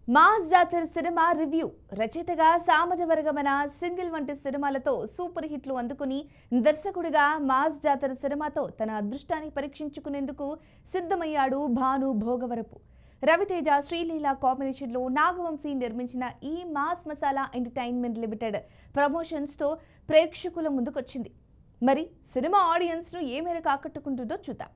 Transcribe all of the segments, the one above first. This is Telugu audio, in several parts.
మాస్ జాతర సినిమా రివ్యూ రచయితగా సామాజవర్గమైన సింగిల్ వంటి సినిమాలతో సూపర్ హిట్లు అందుకుని దర్శకుడిగా మాస్ జాతర సినిమాతో తన అదృష్టాన్ని పరీక్షించుకునేందుకు సిద్ధమయ్యాడు భాను భోగవరపు. రవితేజ శ్రీలీల కాంబినేషన్లో నాగవంశీ నిర్మించిన ఈ మాస్ మసాలా ఎంటర్టైన్మెంట్ లిమిటెడ్ ప్రమోషన్స్తో ప్రేక్షకుల ముందుకొచ్చింది. మరి సినిమా ఆడియన్స్ను ఏ మేరకు ఆకట్టుకుంటుందో చూద్దాం.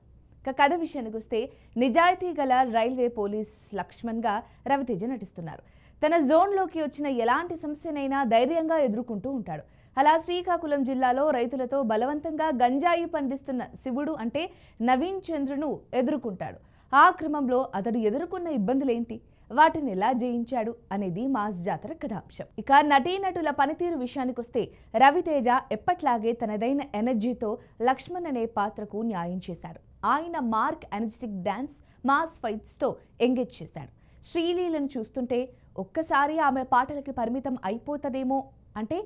కథ విషయానికి వస్తే నిజాయితీ గల రైల్వే పోలీస్ లక్ష్మణ్గా రవితేజ నటిస్తున్నారు. తన జోన్లోకి వచ్చిన ఎలాంటి సమస్యనైనా ధైర్యంగా ఎదుర్కొంటూ ఉంటాడు. అలా శ్రీకాకుళం జిల్లాలో రైతులతో బలవంతంగా గంజాయి పండిస్తున్న శివుడు అంటే నవీన్ చంద్రును ఎదుర్కొంటాడు. ఆ క్రమంలో అతడు ఎదుర్కొన్న ఇబ్బందులేంటి, వాటిని ఎలా జయించాడు అనేది మాస్ జాతర కథాంశం. ఇక నటీనటుల పనితీరు విషయానికి వస్తే రవితేజ ఎప్పట్లాగే తనదైన ఎనర్జీతో లక్ష్మణ్ అనే పాత్రకు న్యాయం చేశాడు. ఆయన మార్క్ ఎనర్జెటిక్ డాన్స్, మాస్ ఫైట్స్తో ఎంగేజ్ చేశాడు. శ్రీలీలను చూస్తుంటే ఒక్కసారి ఆమె పాటలకి పరిమితం అయిపోతుందేమో, అంటే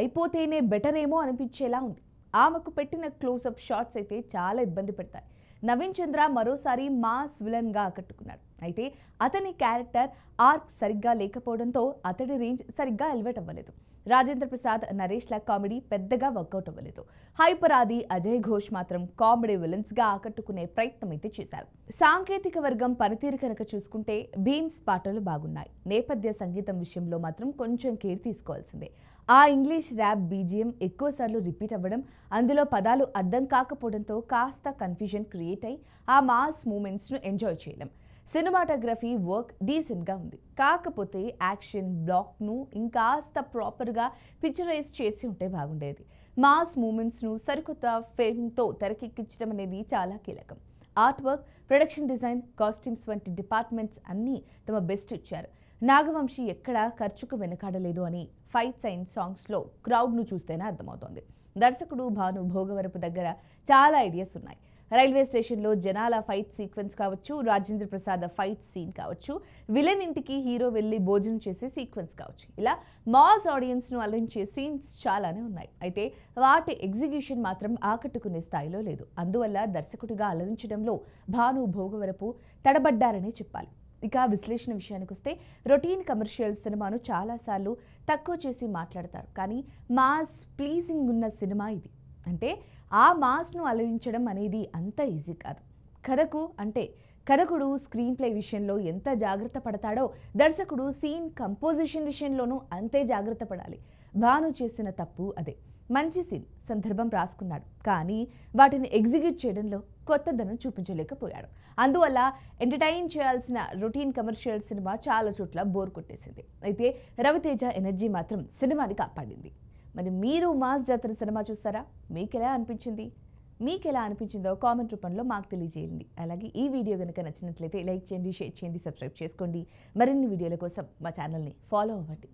అయిపోతేనే బెటర్ ఏమో అనిపించేలా ఉంది. ఆమెకు పెట్టిన క్లోజప్ షాట్స్ అయితే చాలా ఇబ్బంది పెడతాయి. నవీన్ చంద్ర మరోసారి మాస్ విలన్గా ఆకట్టుకున్నాడు. అయితే అతని క్యారెక్టర్ ఆర్క్ సరిగ్గా లేకపోవడంతో అతడి రేంజ్ సరిగ్గా ఎలివేట్ అవ్వలేదు. రాజేంద్ర ప్రసాద్, నరేష్ల కామెడీ పెద్దగా వర్కౌట్ అవ్వలేదు. హైపర్ ఆది, అజయ్ ఘోష్ మాత్రం కామెడీ విలన్స్గా ఆకట్టుకునే ప్రయత్నం అయితే చేశారు. సాంకేతిక వర్గం పనితీరు కనుక చూసుకుంటే భీమ్స్ పాటలు బాగున్నాయి. నేపథ్య సంగీతం విషయంలో మాత్రం కొంచెం కేర్ తీసుకోవాల్సిందే. ఆ ఇంగ్లీష్ ర్యాప్ బీజిఎం ఎక్కువసార్లు రిపీట్ అవ్వడం, అందులో పదాలు అర్థం కాకపోవడంతో కాస్త కన్ఫ్యూజన్ క్రియేట్ అయి ఆ మాస్ మూమెంట్స్ను ఎంజాయ్ చేయలేం. సినిమాటోగ్రఫీ వర్క్ డీసెంట్గా ఉంది. కాకపోతే యాక్షన్ బ్లాక్ను ఇంకాస్త ప్రాపర్గా పిక్చరైజ్ చేసి ఉంటే బాగుండేది. మాస్ మూమెంట్స్ను సరికొత్త ఫ్రేమింగ్తో తెరకెక్కించడం అనేది చాలా కీలకం. Art work, production design, costumes వంటి డిపార్ట్మెంట్స్ అన్నీ తమ బెస్ట్ ఇచ్చారు. నాగవంశీ ఎక్కడా ఖర్చుకు వెనకాడలేదు అని ఫైట్స్ అండ్ సాంగ్స్లో క్రౌడ్ను చూస్తేనే అర్థమవుతోంది. దర్శకుడు భాను భోగవరపు దగ్గర చాలా ఐడియాస్ ఉన్నాయి. రైల్వే స్టేషన్లో జనాల ఫైట్ సీక్వెన్స్ కావచ్చు, రాజేంద్ర ప్రసాద్ ఫైట్ సీన్ కావచ్చు, విలన్ ఇంటికి హీరో వెళ్ళి భోజనం చేసే సీక్వెన్స్ కావచ్చు, ఇలా మాస్ ఆడియన్స్ను అలరించే సీన్స్ చాలానే ఉన్నాయి. అయితే వాటి ఎగ్జిక్యూషన్ మాత్రం ఆకట్టుకునే స్థాయిలో లేదు. అందువల్ల దర్శకుడిగా అలరించడంలో భాను భోగవరపు తడబడ్డారనే చెప్పాలి. ఇక విశ్లేషణ విషయానికి వస్తే రొటీన్ కమర్షియల్ సినిమాను చాలాసార్లు తక్కువ చేసి మాట్లాడతారు. కానీ మాస్ ప్లీజింగ్ ఉన్న సినిమా ఇది. అంటే ఆ మాస్ను అలరించడం అనేది అంత ఈజీ కాదు. కథకుడు స్క్రీన్ ప్లే విషయంలో ఎంత జాగ్రత్త పడతాడో దర్శకుడు సీన్ కంపోజిషన్ విషయంలోనూ అంతే జాగ్రత్త పడాలి. భాను చేసిన తప్పు అదే. మంచి సీన్, సందర్భం రాసుకున్నాడు, కానీ వాటిని ఎగ్జిక్యూట్ చేయడంలో కొత్తదనం చూపించలేకపోయాడు. అందువల్ల ఎంటర్టైన్ చేయాల్సిన రొటీన్ కమర్షియల్ సినిమా చాలా చోట్ల బోర్ కొట్టేసింది. అయితే రవితేజ ఎనర్జీ మాత్రం సినిమాని కాపాడింది. మరి మీరు మాస్ జాతర సినిమా చూస్తారా? మీకెలా అనిపించిందో కామెంట్ రూపంలో మాకు తెలియజేయండి. అలాగే ఈ వీడియో కనుక నచ్చినట్లయితే లైక్ చేయండి, షేర్ చేయండి, సబ్స్క్రైబ్ చేసుకోండి. మరిన్ని వీడియోల కోసం మా ఛానల్ని ఫాలో అవ్వండి.